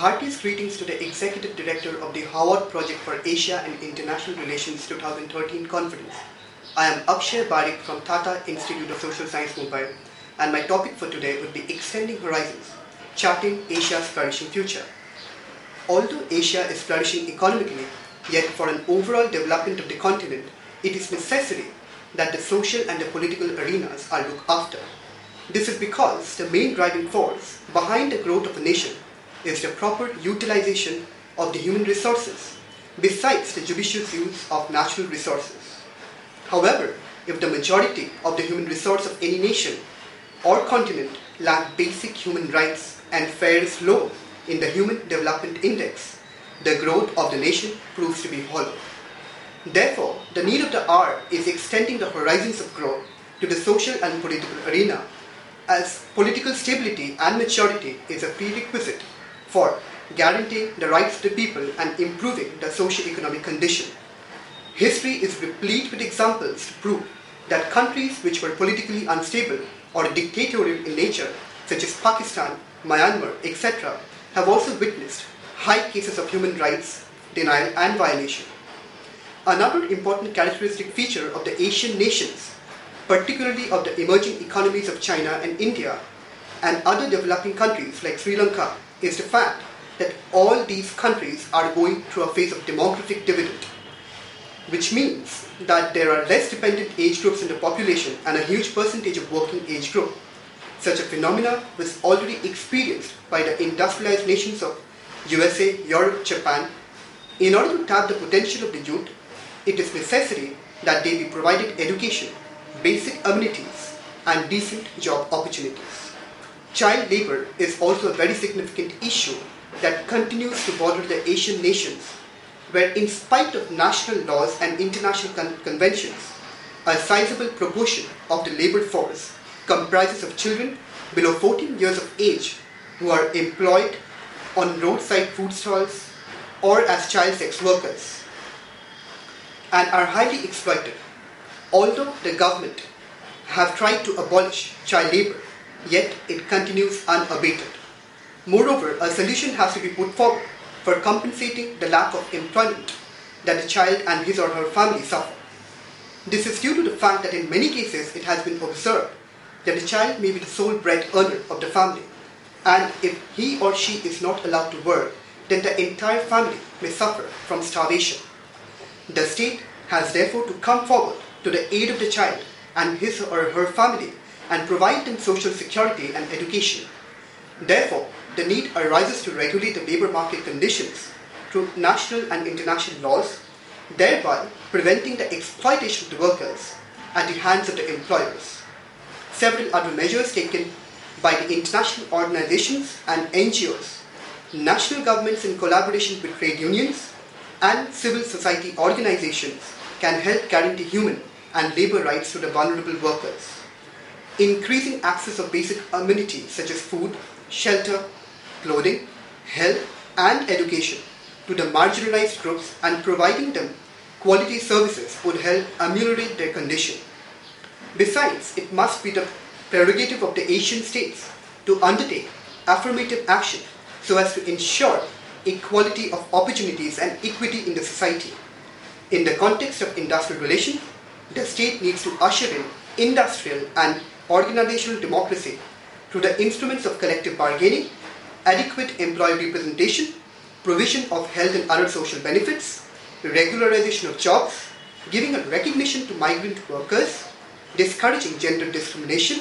Heartiest greetings to the Executive Director of the Harvard Project for Asia and International Relations 2013 conference. I am HPAIR ASIA from Tata Institute of Social Science, Mumbai, and my topic for today would be Extending Horizons, Charting Asia's Flourishing Future. Although Asia is flourishing economically, yet for an overall development of the continent, it is necessary that the social and the political arenas are looked after. This is because the main driving force behind the growth of a nation is the proper utilization of the human resources, besides the judicious use of natural resources. However, if the majority of the human resource of any nation or continent lack basic human rights and fares low in the Human Development Index, the growth of the nation proves to be hollow. Therefore, the need of the hour is extending the horizons of growth to the social and political arena, as political stability and maturity is a prerequisite for guaranteeing the rights of the people and improving the socio-economic condition. History is replete with examples to prove that countries which were politically unstable or dictatorial in nature, such as Pakistan, Myanmar, etc., have also witnessed high cases of human rights denial and violation. Another important characteristic feature of the Asian nations, particularly of the emerging economies of China and India and other developing countries like Sri Lanka, is the fact that all these countries are going through a phase of demographic dividend, which means that there are less dependent age groups in the population and a huge percentage of working age group. Such a phenomena was already experienced by the industrialized nations of USA, Europe, Japan. In order to tap the potential of the youth, it is necessary that they be provided education, basic amenities, and decent job opportunities. Child labor is also a very significant issue that continues to bother the Asian nations, where in spite of national laws and international conventions, a sizable proportion of the labor force comprises of children below 14 years of age who are employed on roadside food stalls or as child sex workers and are highly exploited. Although the government have tried to abolish child labor, yet it continues unabated. Moreover, a solution has to be put forward for compensating the lack of employment that the child and his or her family suffer. This is due to the fact that in many cases it has been observed that the child may be the sole bread earner of the family, and if he or she is not allowed to work, then the entire family may suffer from starvation. The state has therefore to come forward to the aid of the child and his or her family and provide them social security and education. Therefore, the need arises to regulate the labor market conditions through national and international laws, thereby preventing the exploitation of the workers at the hands of the employers. Several other measures taken by the international organizations and NGOs, national governments in collaboration with trade unions, and civil society organizations can help guarantee human and labor rights to the vulnerable workers. Increasing access of basic amenities such as food, shelter, clothing, health, and education to the marginalized groups and providing them quality services would help ameliorate their condition. Besides, it must be the prerogative of the Asian states to undertake affirmative action so as to ensure equality of opportunities and equity in the society. In the context of industrial relations, the state needs to usher in industrial and organizational democracy through the instruments of collective bargaining, adequate employee representation, provision of health and other social benefits, regularization of jobs, giving a recognition to migrant workers, discouraging gender discrimination,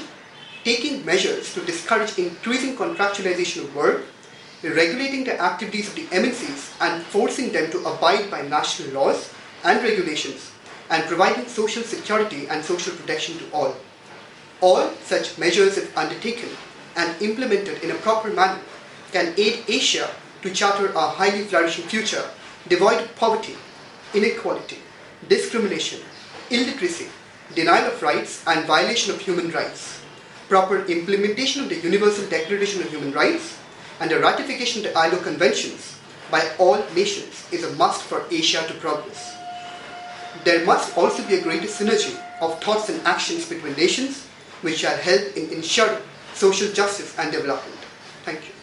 taking measures to discourage increasing contractualization of work, regulating the activities of the MNCs and forcing them to abide by national laws and regulations, and providing social security and social protection to all. All such measures, if undertaken and implemented in a proper manner, can aid Asia to charter a highly flourishing future devoid of poverty, inequality, discrimination, illiteracy, denial of rights and violation of human rights. Proper implementation of the Universal Declaration of Human Rights and the ratification of the ILO conventions by all nations is a must for Asia to progress. There must also be a greater synergy of thoughts and actions between nations which shall help in ensuring social justice and development. Thank you.